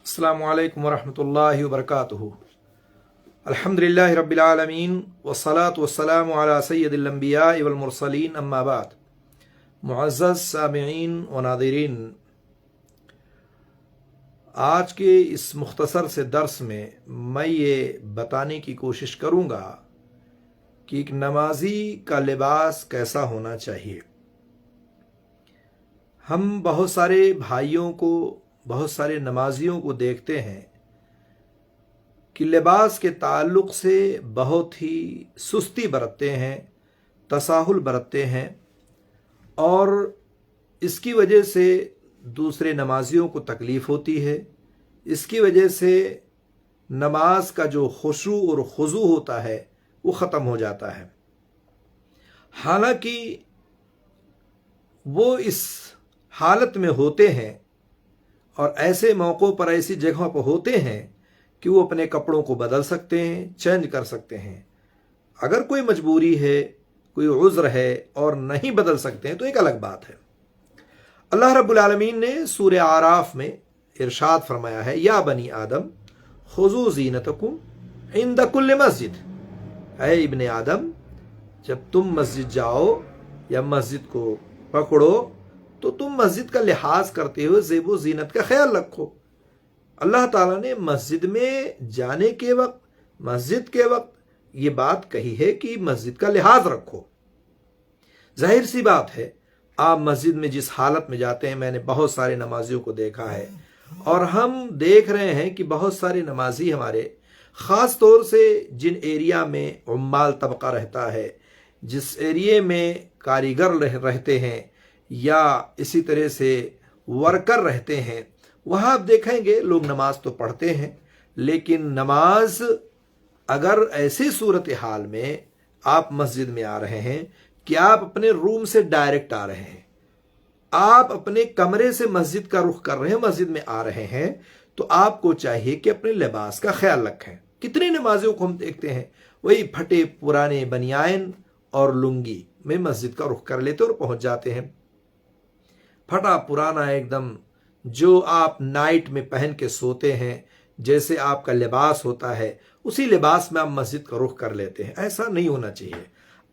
अस्सलामु अलैकुम वरहमतुल्लाहि वबरकातुहू। अल्हम्दुलिल्लाहि रब्बिल आलमीन वस्सलातु वस्सलामु अला सय्यदिल अंबिया वल मुरसलीन अम्मा बाद। मुअज़्ज़ज़ सामिईन व नाज़रीन, आज के इस मुख्तसर से दर्स में मैं ये बताने की कोशिश करूँगा कि एक नमाजी का लिबास कैसा होना चाहिए। हम बहुत सारे भाइयों को, बहुत सारे नमाजियों को देखते हैं कि लिबास के ताल्लुक़ से बहुत ही सुस्ती बरतते हैं, तसाहुल बरतते हैं, और इसकी वजह से दूसरे नमाजियों को तकलीफ़ होती है। इसकी वजह से नमाज का जो खुशू और खुजू होता है वो ख़त्म हो जाता है। हालांकि वो इस हालत में होते हैं और ऐसे मौक़ों पर, ऐसी जगहों पर होते हैं कि वो अपने कपड़ों को बदल सकते हैं, चेंज कर सकते हैं। अगर कोई मजबूरी है, कोई उज़्र है और नहीं बदल सकते हैं तो एक अलग बात है। अल्लाह रब्बुल आलमीन ने सूरह आराफ में इरशाद फरमाया है, या बनी आदम खुज़ू ज़ीनतकुम इंद कुल्ल मस्जिद। ऐ इब्ने आदम, जब तुम मस्जिद जाओ या मस्जिद को पकड़ो तो तुम मस्जिद का लिहाज करते हुए ज़ेबो ज़ीनत का ख्याल रखो। अल्लाह ताला ने मस्जिद में जाने के वक्त, मस्जिद के वक्त ये बात कही है कि मस्जिद का लिहाज रखो। जाहिर सी बात है, आप मस्जिद में जिस हालत में जाते हैं, मैंने बहुत सारे नमाजियों को देखा है और हम देख रहे हैं कि बहुत सारे नमाजी हमारे, ख़ास तौर से जिन एरिया में उम्माल तबका रहता है, जिस एरिया में कारीगर रहते हैं या इसी तरह से वर्कर रहते हैं, वहाँ आप देखेंगे लोग नमाज तो पढ़ते हैं, लेकिन नमाज अगर ऐसी सूरत हाल में आप मस्जिद में आ रहे हैं कि आप अपने रूम से डायरेक्ट आ रहे हैं, आप अपने कमरे से मस्जिद का रुख कर रहे हैं, मस्जिद में आ रहे हैं, तो आपको चाहिए कि अपने लिबास का ख्याल रखें। कितने नमाजियों को हम देखते हैं वही फटे पुराने बनियान और लुंगी में मस्जिद का रुख कर लेते और पहुंच जाते हैं। फटा पुराना एकदम, जो आप नाइट में पहन के सोते हैं, जैसे आपका लिबास होता है उसी लिबास में आप मस्जिद का रुख कर लेते हैं। ऐसा नहीं होना चाहिए।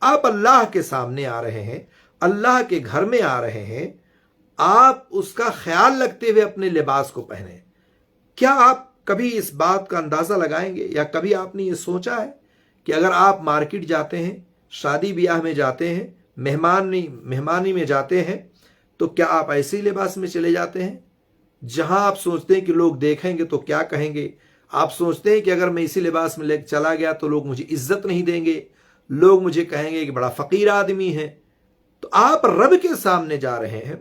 आप अल्लाह के सामने आ रहे हैं, अल्लाह के घर में आ रहे हैं, आप उसका ख्याल रखते हुए अपने लिबास को पहने। क्या आप कभी इस बात का अंदाज़ा लगाएंगे या कभी आपने ये सोचा है कि अगर आप मार्केट जाते हैं, शादी ब्याह में जाते हैं, मेहमानी में जाते हैं, तो क्या आप ऐसे ही लिबास में चले जाते हैं जहां आप सोचते हैं कि लोग देखेंगे तो क्या कहेंगे? आप सोचते हैं कि अगर मैं इसी लिबास में ले चला गया तो लोग मुझे इज्जत नहीं देंगे, लोग मुझे कहेंगे कि बड़ा फ़कीर आदमी है। तो आप रब के सामने जा रहे हैं,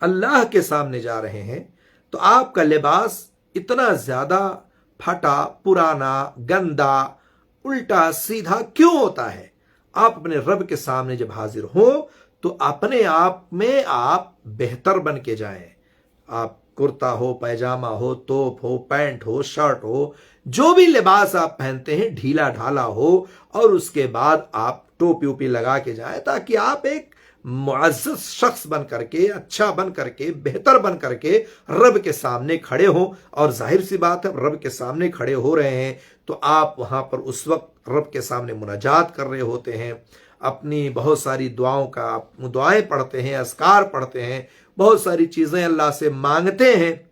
अल्लाह के सामने जा रहे हैं, तो आपका लिबास इतना ज़्यादा फटा पुराना, गंदा, उल्टा सीधा क्यों होता है? आप अपने रब के सामने जब हाजिर हो तो अपने आप में आप बेहतर बन के जाएं। आप कुर्ता हो, पैजामा हो, तोप हो, पैंट हो, शर्ट हो, जो भी लिबास आप पहनते हैं ढीला ढाला हो, और उसके बाद आप टोपी ओपी लगा के जाएं, ताकि आप एक मुअज़्ज़ज़ शख्स बन करके, अच्छा बन करके, बेहतर बन करके रब के सामने खड़े हो। और जाहिर सी बात है, रब के सामने खड़े हो रहे हैं तो आप वहां पर उस वक्त रब के सामने मुनाजात कर रहे होते हैं, अपनी बहुत सारी दुआओं का दुआएं पढ़ते हैं, अस्कार पढ़ते हैं, बहुत सारी चीज़ें अल्लाह से मांगते हैं।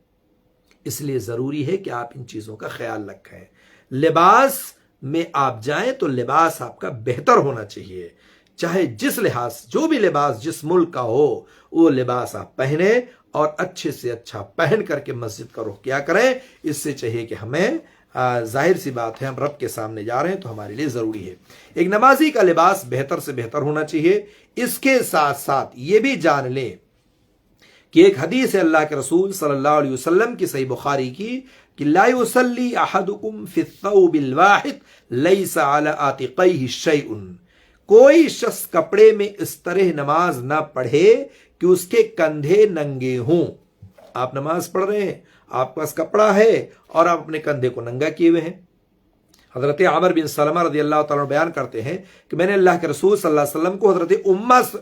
इसलिए ज़रूरी है कि आप इन चीज़ों का ख्याल रखें। लिबास में आप जाएं तो लिबास आपका बेहतर होना चाहिए। चाहे जिस लिहाज, जो भी लिबास जिस मुल्क का हो, वो लिबास आप पहने और अच्छे से अच्छा पहन करके मस्जिद का रुख किया करें। इससे चाहिए कि हमें, जाहिर सी बात है, हम रब के सामने जा रहे हैं तो हमारे लिए ज़रूरी है एक नमाजी का लिबास बेहतर से बेहतर होना चाहिए। इसके साथ साथ ये भी जान लें कि एक हदीस है अल्लाह के रसूल सल्लल्लाहु अलैहि वसल्लम की, सही बुखारी की, कि ला युसल्ली अहदुकुम फि थौबिल वाहिद लैसा अला आतिक़ैहि शैउन। कोई शख्स कपड़े में इस तरह नमाज ना पढ़े कि उसके कंधे नंगे हों। आप नमाज पढ़ रहे हैं, आपके पास कपड़ा है और आप अपने कंधे को नंगा किए हुए हैं। حضرت عمر بن سلمہ رضی اللہ تعالیٰ بیان کرتے ہیں کہ میں نے اللہ کے رسول صلی اللہ علیہ وسلم کو حضرت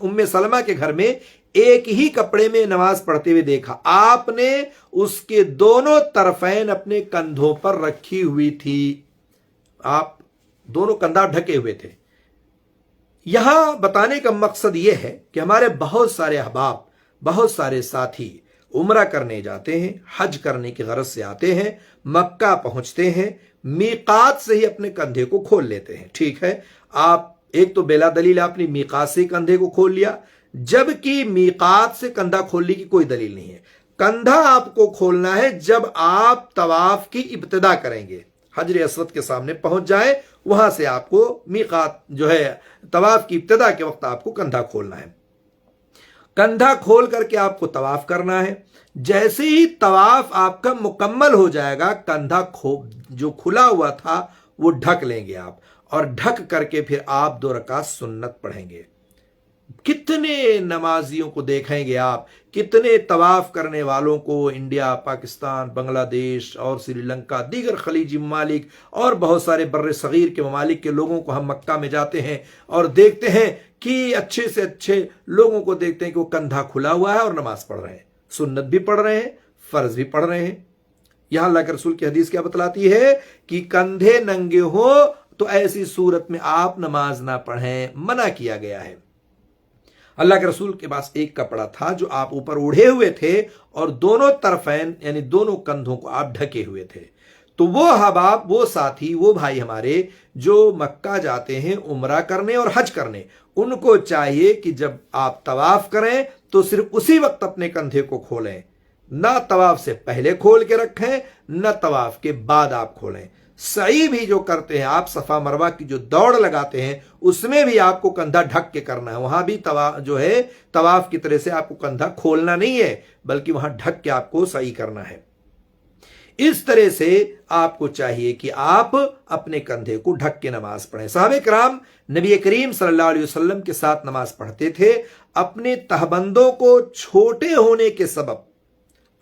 ام سلمہ کے گھر میں ایک ہی کپڑے میں نماز پڑھتے ہوئے دیکھا. آپ نے اس کے دونوں طرفین اپنے کندھوں پر رکھی ہوئی تھی. آپ دونوں کندھا ڈھکے ہوئے تھے. یہاں بتانے کا مقصد یہ ہے کہ ہمارے بہت سارے احباب، بہت سارے ساتھی عمرہ کرنے جاتے ہیں، حج کرنے کی غرض سے آتے ہیں، مکہ پہنچتے ہیں، میقات سے ہی اپنے کندھے کو کھول لیتے ہیں. ٹھیک ہے، آپ ایک تو بلا دلیل آپ نے میقات سے کندھے کو کھول لیا، جبکہ میقات سے کندھا کھولنے کی کوئی دلیل نہیں ہے. کندھا آپ کو کھولنا ہے جب آپ طواف کی ابتدا کریں گے، حجر اسود کے سامنے پہنچ جائیں، وہاں سے آپ کو میقات جو ہے طواف کی ابتدا کے وقت آپ کو کندھا کھولنا ہے. کندھا کھول کر کے آپ کو طواف کرنا ہے. جیسے ہی طواف آپ کا مکمل ہو جائے گا، کندھا جو کھلا ہوا تھا وہ ڈھک لیں گے آپ، اور ڈھک کر کے پھر آپ 2 رکعت سنت پڑھیں گے. کتنے نمازیوں کو دیکھیں گے آپ، کتنے طواف کرنے والوں کو انڈیا، پاکستان، بنگلہ دیش اور سری لنکا، دیگر خلیجی ممالک اور بہت سارے بر صغیر کے ممالک کے لوگوں کو ہم مکہ میں جاتے ہیں اور دیکھتے ہیں کہ اچھے سے اچھے لوگوں کو دیکھتے ہیں کہ وہ کندھا کھلا ہوا ہے اور نماز پڑھ رہے ہیں، سنت بھی پڑھ رہے ہیں، فرض بھی پڑھ رہے ہیں. یہاں اللہ کے رسول کی حدیث کیا بتلاتی ہے کہ کندھے ننگے ہو تو ایسی صورت میں آپ نماز نہ پڑھیں، منع کیا گیا ہے. اللہ کے رسول کے پاس ایک کپڑا تھا جو آپ اوپر اوڑھے ہوئے تھے اور دونوں طرفین یعنی دونوں کندھوں کو آپ ڈھکے ہوئے تھے. تو وہ احباب، وہ ساتھی، وہ بھائی ہمارے جو مکہ جاتے ہیں عمرہ کرنے اور حج کرنے، ان کو چاہیے کہ جب آپ طواف کریں تو صرف اسی وقت اپنے کندھے کو کھولیں، نہ طواف سے پہلے کھول کے رکھیں، نہ طواف کے بعد آپ کھولیں. سعی بھی جو کرتے ہیں آپ، صفا مروہ کی جو دوڑ لگاتے ہیں، اس میں بھی آپ کو کندھا ڈھک کے کرنا ہے. وہاں بھی طواف کی طرح سے آپ کو کندھا کھولنا نہیں ہے، بلکہ وہاں ڈھک کے آپ کو سعی کرنا ہے. اس طرح سے آپ کو چاہیے کہ آپ اپنے کندھے کو ڈھک کے نماز پڑھیں. صحابہ کرام نبی کریم صلی اللہ علیہ وسلم کے ساتھ نماز پڑھتے تھے. اپنے تہبندوں کو چھوٹے ہونے کے سبب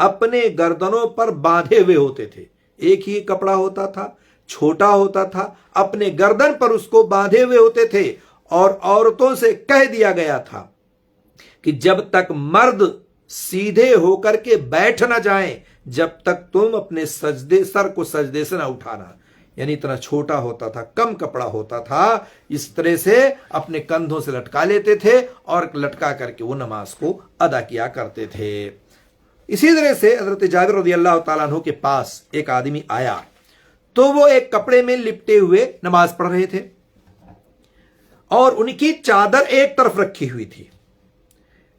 اپنے گردنوں پر باندھے ہوئے ہوتے تھے. ایک ہی کپڑا ہوتا تھا، چھوٹا ہوتا تھا، اپنے گردن پر اس کو باندھے ہوئے ہوتے تھے. اور عورتوں سے کہہ دیا گیا تھا کہ جب تک مرد سیدھے ہو کر کے بیٹھ نہ جائیں، جب تک تم اپنے سر کو سجدے سے نہ اٹھانا. یعنی اتنا چھوٹا ہوتا تھا، کم کپڑا ہوتا تھا. اس طرح سے اپنے کندھوں سے لٹکا لیتے تھے اور لٹکا کر کے وہ نماز کو ادا کیا کرتے تھے. اسی طرح سے حضرت جابر رضی اللہ تعالیٰ عنہ کے پاس ایک آدمی آیا تو وہ ایک کپڑے میں لپٹے ہوئے نماز پڑھ رہے تھے اور ان کی چادر ایک طرف رکھی ہوئی تھی.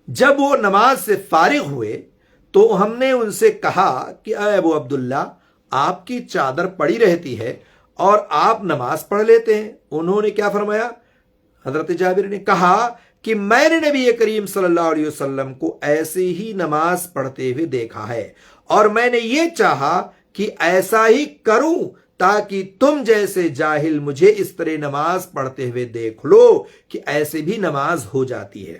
جب وہ نماز سے فارغ ہوئے تو ہم نے ان سے کہا کہ اے ابو عبداللہ، آپ کی چادر پڑی رہتی ہے اور آپ نماز پڑھ لیتے ہیں. انہوں نے کیا فرمایا؟ حضرت جابر نے کہا کہ میں نے نبی کریم صلی اللہ علیہ وسلم کو ایسے ہی نماز پڑھتے ہوئے دیکھا ہے اور میں نے یہ چاہا کہ ایسا ہی کروں تاکہ تم جیسے جاہل مجھے اس طرح نماز پڑھتے ہوئے دیکھ لو کہ ایسے بھی نماز ہو جاتی ہے.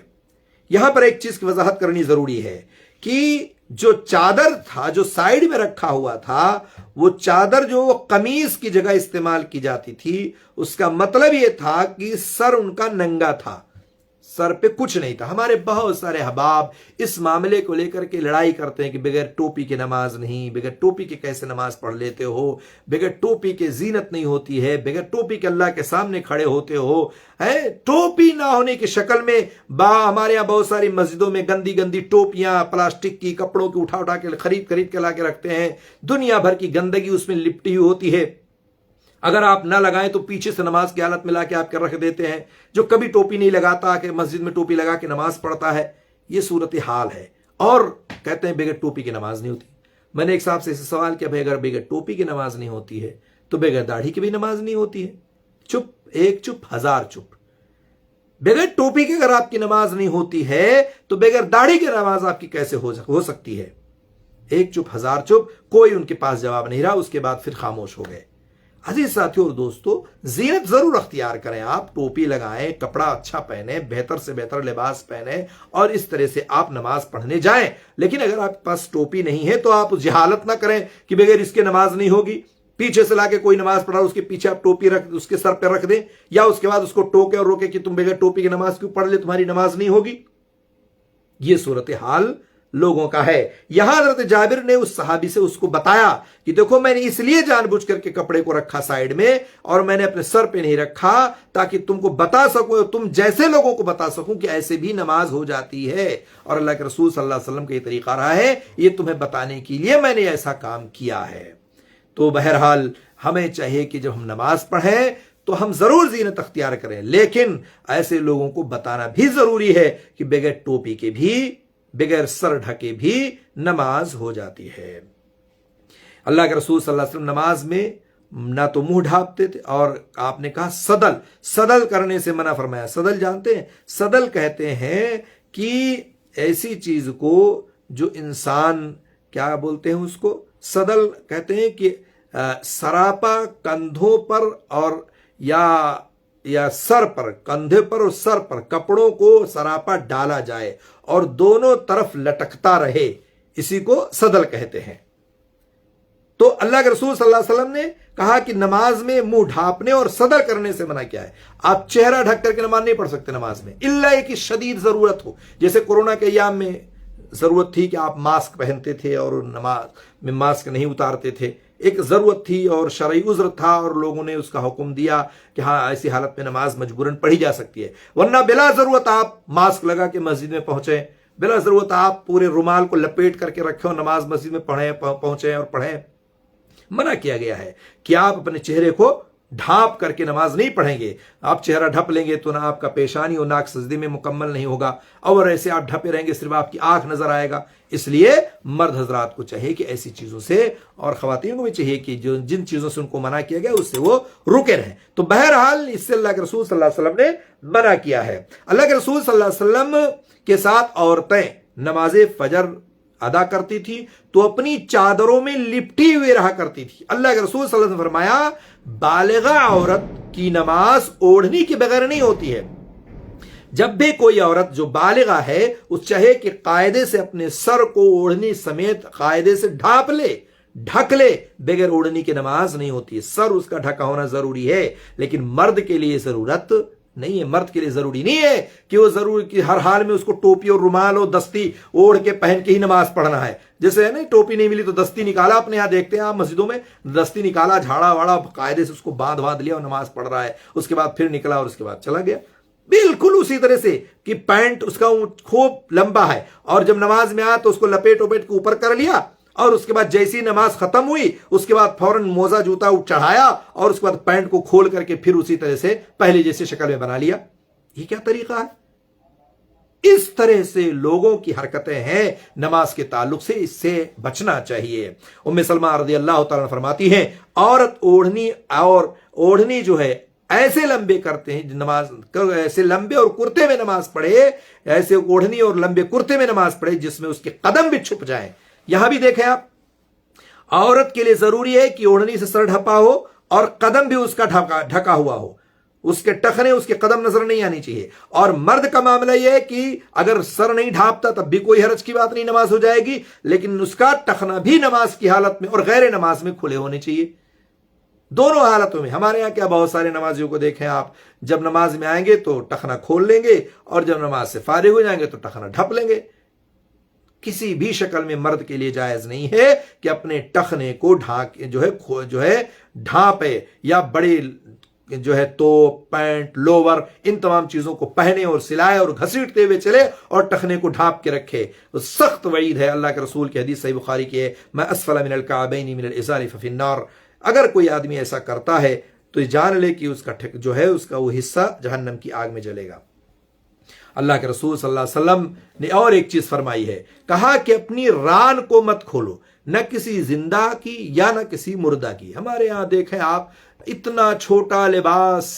یہاں پر ایک چیز کی وضاحت کرنی ضروری ہے کہ جو چادر تھا جو سائیڈ میں رکھا ہوا تھا، وہ چادر جو قمیص کی جگہ استعمال کی جاتی تھی، اس کا مطلب یہ تھا کہ سر ان کا ننگا تھا، سر پہ کچھ نہیں تھا. ہمارے بہت سارے احباب اس معاملے کو لے کر کے لڑائی کرتے ہیں کہ بغیر ٹوپی کے نماز نہیں، بغیر ٹوپی کے کیسے نماز پڑھ لیتے ہو، بغیر ٹوپی کے زینت نہیں ہوتی ہے، بغیر ٹوپی کے اللہ کے سامنے کھڑے ہوتے ہو. ٹوپی نہ ہونے کی شکل میں ہمارے یہاں بہت ساری مسجدوں میں گندی گندی ٹوپیاں پلاسٹک کی، کپڑوں کی اٹھا کے خرید کے لا کے رکھتے ہیں. دنیا بھر کی گندگی اس میں لپٹی ہوئی ہوتی ہے. اگر آپ نہ لگائیں تو پیچھے سے نماز کی حالت میں لا کے آپ کے رکھ دیتے ہیں. جو کبھی ٹوپی نہیں لگاتا کہ مسجد میں ٹوپی لگا کے نماز پڑھتا ہے. یہ صورتحال ہے اور کہتے ہیں بغیر ٹوپی کی نماز نہیں ہوتی. میں نے ایک صاحب سے سوال کیا، بھائی اگر بغیر ٹوپی کی نماز نہیں ہوتی ہے تو بغیر داڑھی کی بھی نماز نہیں ہوتی ہے؟ چپ، ایک چپ ہزار چپ. بغیر ٹوپی کی اگر آپ کی نماز نہیں ہوتی ہے تو بغیر داڑھی کی نماز آپ کی کیسے ہو سکتی ہے؟ ایک چپ ہزار چپ. کوئی ان کے پاس جواب نہیں رہا. اس کے بعد پھر خاموش ہو گئے. عزیز ساتھیوں اور دوستو، زینت ضرور اختیار کریں. آپ ٹوپی لگائیں، کپڑا اچھا پہنیں، بہتر سے بہتر لباس پہنیں اور اس طرح سے آپ نماز پڑھنے جائیں. لیکن اگر آپ کے پاس ٹوپی نہیں ہے تو آپ جہالت نہ کریں کہ بغیر اس کے نماز نہیں ہوگی. पीछे से लाके कोई नमाज पढ़ा, उसके पीछे आप टोपी रख उसके सर पर रख दें, या उसके बाद उसको टोके और रोके कि तुम बगैर टोपी की नमाज क्यों पढ़ ले, तुम्हारी नमाज नहीं होगी। ये सूरत हाल लोगों का है। यहां हजरत जाबिर ने उस सहाबी से उसको बताया कि देखो मैंने इसलिए जानबूझ करके कपड़े को रखा साइड में और मैंने अपने सर पे नहीं रखा ताकि तुमको बता सकूं, तुम जैसे लोगों को बता सकूं कि ऐसे भी नमाज हो जाती है और अल्लाह के रसूल सल्लल्लाहु अलैहि वसल्लम का ये तरीका रहा है, ये तुम्हें बताने के लिए मैंने ऐसा काम किया है। तो बहरहाल हमें चाहिए कि जब हम नमाज पढ़ें तो हम जरूर ज़ीनत अख्तियार करें, लेकिन ऐसे लोगों को बताना भी जरूरी है कि बगैर टोपी के भी, बगैर सर ढके भी नमाज हो जाती है। अल्लाह के रसूल सल्लल्लाहु अलैहि वसल्लम नमाज में ना तो मुंह ढांपते थे, और आपने कहा सदल करने से मना फरमाया। सदल जानते हैं? सदल कहते हैं कि ऐसी चीज को जो इंसान, क्या बोलते हैं उसको, सदल कहते हैं कि सरापा कंधों पर और या सर पर, कंधे पर और सर पर कपड़ों को सरापा डाला जाए और दोनों तरफ लटकता रहे, इसी को सदल कहते हैं। तो अल्लाह के रसूल सल्लल्लाहु अलैहि वसल्लम ने कहा कि नमाज में मुंह ढांपने और सदल करने से मना किया है। आप चेहरा ढक करके नमाज नहीं पढ़ सकते नमाज में, इल्ला कि शदीद जरूरत हो। जैसे कोरोना के अय्याम में जरूरत थी कि आप मास्क पहनते थे और नमाज में मास्क नहीं उतारते थे, एक जरूरत थी और शरई उज़्र था और लोगों ने उसका हुक्म दिया कि हाँ ऐसी हालत में नमाज मजबूरन पढ़ी जा सकती है, वरना बिला जरूरत आप मास्क लगा के मस्जिद में पहुंचे, बिला जरूरत आप पूरे रुमाल को लपेट करके रखे और नमाज मस्जिद में पहुंचे और पढ़ें। मना किया गया है कि आप अपने चेहरे को ढांप करके नमाज नहीं पढ़ेंगे। आप चेहरा ढप लेंगे तो ना आपका पेशानी और नाक सजदे में मुकम्मल नहीं होगा, और ऐसे आप ढपे रहेंगे सिर्फ आपकी आंख नजर आएगा। इसलिए मर्द हजरात को चाहिए कि ऐसी चीजों से, और खवातीन को भी चाहिए कि जो जिन चीजों से उनको मना किया गया उससे वो रुके रहें। तो बहरहाल इससे अल्लाह के रसूल सल्लल्लाहु अलैहि वसल्लम ने मना किया है। अल्लाह के रसूल सल्लल्लाहु अलैहि वसल्लम के साथ औरतें नमाज फजर अदा करती थी तो अपनी चादरों में लिपटी हुई रहा करती थी। अल्लाह के रसूल सल्लल्लाहु अलैहि वसल्लम ने फरमाया, बालिगा औरत की नमाज ओढ़नी के बगैर नहीं होती है। जब भी कोई औरत जो बालिगा है उस चाहे कि कायदे से अपने सर को ओढ़नी समेत कायदे से ढांप ले, ढक ले, बगैर ओढ़नी की नमाज नहीं होती है। सर उसका ढका होना जरूरी है, लेकिन मर्द के लिए जरूरत नहीं है। मर्द के लिए जरूरी नहीं है कि वो जरूर कि हर हाल में उसको टोपी और रुमाल और दस्ती ओढ़ के पहन के ही नमाज पढ़ना है। जैसे है ना, टोपी नहीं मिली तो दस्ती निकाला, अपने यहाँ देखते हैं आप मस्जिदों में, दस्ती निकाला, झाड़ा वाड़ा कायदे से उसको बांध लिया और नमाज पढ़ रहा है, उसके बाद फिर निकला और उसके बाद चला गया। बिल्कुल उसी तरह से कि पैंट उसका खूब लंबा है और जब नमाज में आया तो उसको लपेट वपेट के ऊपर कर लिया, और उसके बाद जैसी नमाज खत्म हुई उसके बाद फौरन मोजा जूता चढ़ाया और उसके बाद पैंट को खोल करके फिर उसी तरह से पहले जैसे शक्ल में बना लिया। ये क्या तरीका है? इस तरह से लोगों की हरकतें हैं नमाज के ताल्लुक से, इससे बचना चाहिए। उम्मे सलमा रज़ी अल्लाह तआला फरमाती हैं, औरत ओढ़नी जो है ऐसे लंबे करते हैं नमाज, ऐसे लंबे और कुर्ते में नमाज पढ़े, ऐसे ओढ़नी और लंबे कुर्ते में नमाज पढ़े जिसमें उसके कदम भी छुप जाए। यहां भी देखें आप, औरत के लिए जरूरी है कि ओढ़नी से सर ढपा हो और कदम भी उसका ढका हुआ हो, उसके टखने, उसके कदम नजर नहीं आनी चाहिए। और मर्द का मामला यह है कि अगर सर नहीं ढांपता तब भी कोई हरज की बात नहीं, नमाज हो जाएगी, लेकिन उसका टखना भी नमाज की हालत में और गैर नमाज में खुले होने चाहिए। दोनों हालतों में। हमारे यहाँ क्या बहुत सारे नमाजियों को देखें आप, जब नमाज में आएंगे तो टखना खोल लेंगे और जब नमाज से फारिग हो जाएंगे तो टखना ढप लेंगे। किसी भी शक्ल में मर्द के लिए जायज नहीं है कि अपने टखने को जो है ढांपे, या बड़े जो है तो पैंट लोवर इन तमाम चीजों को पहने और सिलाए और घसीटते हुए चले और टखने को ढांप के रखे। तो सख्त वईद है। अल्लाह के रसूल की हदीस सही बुखारी की है, मैं असफला मिनल काबैनी मिनल इज़ारी फफिन्नार। अगर कोई आदमी ऐसा करता है तो जान ले कि उसका जो है उसका वो हिस्सा जहन्नम की आग में जलेगा। अल्लाह के रसूल सल्लल्लाहु अलैहि वसल्लम ने और एक चीज फरमाई है, कहा कि अपनी रान को मत खोलो, न किसी जिंदा की या न किसी मुर्दा की। हमारे यहां देखें आप, इतना छोटा लिबास,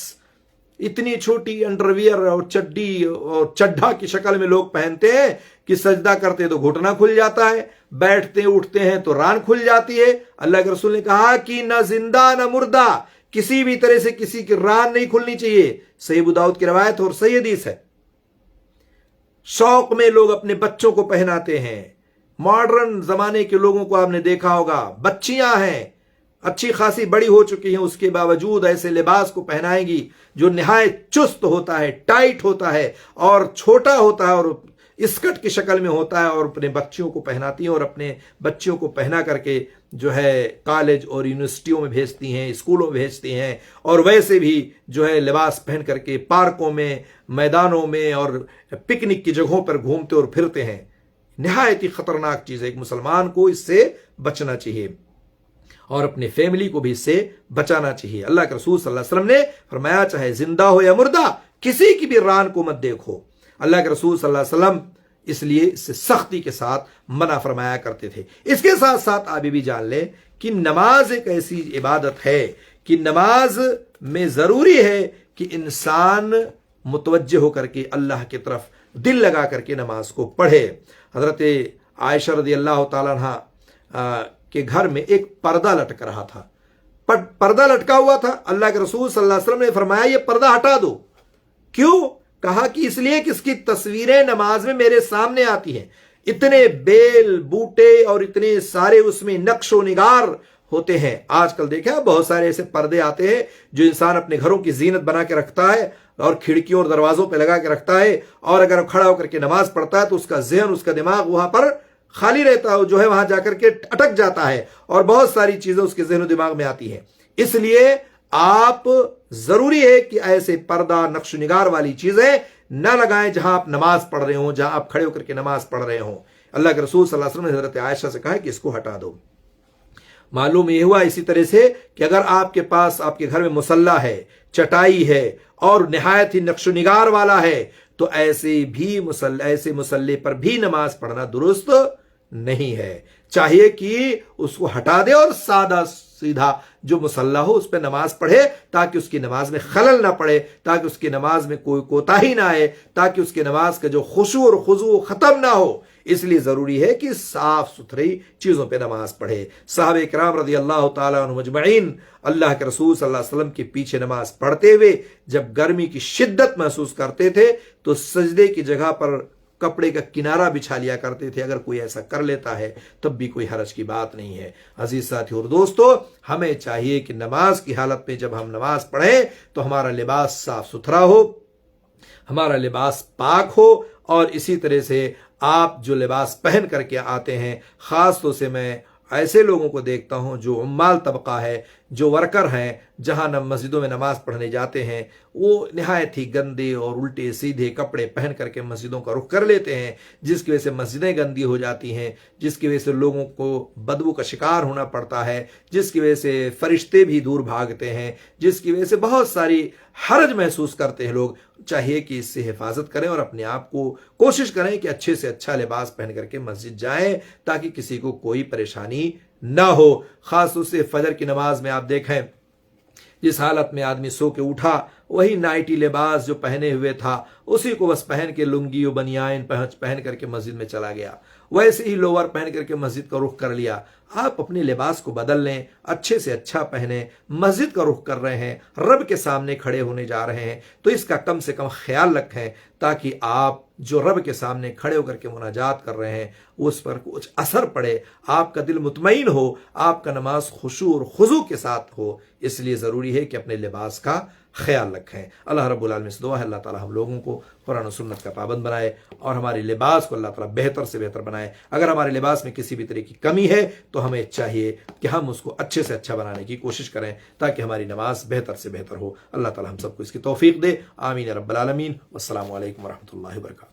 इतनी छोटी अंडरवियर और चड्डी और चड्ढा की शक्ल में लोग पहनते हैं कि सजदा करते तो घुटना खुल जाता है, बैठते उठते हैं तो रान खुल जाती है। अल्लाह के रसूल ने कहा कि न जिंदा न मुर्दा, किसी भी तरह से किसी की रान नहीं खुलनी चाहिए। सही अबू दाऊद की रवायत और सही हदीस है। शौक में लोग अपने बच्चों को पहनाते हैं। मॉडर्न जमाने के लोगों को आपने देखा होगा, बच्चियां हैं अच्छी खासी बड़ी हो चुकी हैं, उसके बावजूद ऐसे लिबास को पहनाएंगी जो निहायत चुस्त होता है, टाइट होता है और छोटा होता है और स्कर्ट की शक्ल में होता है, और अपने बच्चियों को पहनाती हैं और अपने बच्चियों को पहना करके जो है कॉलेज और यूनिवर्सिटियों में भेजती हैं, स्कूलों में भेजती हैं, और वैसे भी जो है लिबास पहन करके पार्कों में, मैदानों में और पिकनिक की जगहों पर घूमते और फिरते हैं। निहायत ही खतरनाक चीज़ है। एक मुसलमान को इससे बचना चाहिए और अपनी फैमिली को भी इससे बचाना चाहिए। अल्लाह के रसूल सल्लल्लाहु अलैहि वसल्लम ने फरमाया, चाहे जिंदा हो या मुर्दा, किसी की भी रान को मत देखो। अल्लाह के रसूल सल्लल्लाहु अलैहि वसल्लम इसलिए इससे सख्ती के साथ मना फरमाया करते थे। इसके साथ साथ आप ये भी जान लें कि नमाज एक ऐसी इबादत है कि नमाज में जरूरी है कि इंसान मुतवज्जे होकर के अल्लाह की तरफ दिल लगा करके नमाज को पढ़े। हजरत आयशा रदी अल्लाह तआला अन्हा के घर में एक पर्दा लटक रहा था, पर्दा लटका हुआ था। अल्लाह के रसूल सल्लल्लाहु अलैहि वसल्लम ने फरमाया, ये पर्दा हटा दो। क्यों? कहा कि इसलिए कि इसकी तस्वीरें नमाज में मेरे सामने आती हैं। इतने बेल बूटे और इतने सारे उसमें नक्शो निगार होते हैं। आजकल देखा बहुत सारे ऐसे पर्दे आते हैं जो इंसान अपने घरों की जीनत बना के रखता है और खिड़कियों और दरवाजों पे लगा के रखता है, और अगर खड़ा होकर के नमाज पढ़ता है तो उसका जहन, उसका दिमाग वहां पर खाली रहता है, जो है वहां जाकर के अटक जाता है और बहुत सारी चीजें उसके जहन दिमाग में आती हैं। इसलिए आप जरूरी है कि ऐसे पर्दा नक्श निगार वाली चीजें न लगाएं जहां आप नमाज पढ़ रहे हो, जहां आप खड़े होकर के नमाज पढ़ रहे हो। अल्लाह के रसूल सल्लल्लाहु अलैहि वसल्लम ने हजरत आयशा से कहा कि इसको हटा दो। मालूम यह हुआ इसी तरह से कि अगर आपके पास आपके घर में मुसल्ला है, चटाई है और निहायत ही नक्श निगार वाला है, तो ऐसे मुसल्ले पर भी नमाज पढ़ना दुरुस्त नहीं है। चाहिए कि उसको हटा दे और सादा सीधा जो मुसल्ला हो उस पर नमाज पढ़े, ताकि उसकी नमाज में खलल ना पड़े, ताकि उसकी नमाज में कोई कोताही ना आए, ताकि उसकी नमाज का जो खुशू और खुजू खत्म ना हो। इसलिए जरूरी है कि साफ सुथरी चीजों पे नमाज पढ़े। साहबे किराम रज़ी अल्लाह तआला अन्हुम अजमईन अल्लाह के रसूल सल्लल्लाहु अलैहि वसल्लम के पीछे नमाज पढ़ते हुए जब गर्मी की शिद्दत महसूस करते थे तो सजदे की जगह पर कपड़े का किनारा बिछा लिया करते थे। अगर कोई ऐसा कर लेता है तब भी कोई हरज की बात नहीं है। अजीज साथी और दोस्तों, हमें चाहिए कि नमाज की हालत में जब हम नमाज पढ़ें तो हमारा लिबास साफ सुथरा हो, हमारा लिबास पाक हो, और इसी तरह से आप जो लिबास पहन करके आते हैं, खास तौर से मैं ऐसे लोगों को देखता हूं जो उम्माल तबका है, जो वर्कर हैं, जहां न मस्जिदों में नमाज पढ़ने जाते हैं, वो निहायत ही गंदे और उल्टे सीधे कपड़े पहन करके मस्जिदों का रुख कर लेते हैं, जिसकी वजह से मस्जिदें गंदी हो जाती हैं, जिसकी वजह से लोगों को बदबू का शिकार होना पड़ता है, जिसकी वजह से फरिश्ते भी दूर भागते हैं, जिसकी वजह से बहुत सारी हरज महसूस करते हैं लोग। चाहिए कि इससे हिफाजत करें और अपने आप को कोशिश करें कि अच्छे से अच्छा लिबास पहन करके मस्जिद जाएं, ताकि किसी को कोई परेशानी ना हो। खास तौर से फजर की नमाज में आप देखें, जिस हालत में आदमी सो के उठा वही नाइटी लिबास जो पहने हुए था उसी को बस पहन के लुंगी और बनियान पहन करके मस्जिद में चला गया, वैसे ही लोअर पहन करके मस्जिद का रुख कर लिया। आप अपने लिबास को बदल लें, अच्छे से अच्छा पहने, मस्जिद का रुख कर रहे हैं, रब के सामने खड़े होने जा रहे हैं, तो इसका कम से कम ख्याल रखें, ताकि आप जो रब के सामने खड़े होकर के मुनाजात कर रहे हैं उस पर कुछ असर पड़े, आपका दिल मुतमईन हो, आपका नमाज खुशू और खुजू के साथ हो। इसलिए ज़रूरी है कि अपने लिबास का ख्याल रखें। अल्लाह रब्बुल आलमीन से दुआ है अल्लाह ताला हम लोगों को कुरान और सुन्नत का पाबंद बनाए और हमारे लिबास को अल्लाह ताला बेहतर से बेहतर बनाए। अगर हमारे लिबास में किसी भी तरह की कमी है तो हमें चाहिए कि हम उसको अच्छे से अच्छा बनाने की कोशिश करें, ताकि हमारी नमाज बेहतर से बेहतर हो। अल्लाह ताला हम सबको इसकी तौफीक दे। आमीन या रब्बल आलमीन। वस्सलामु अलैकुम वरहमतुल्लाहि वबरकातुहू।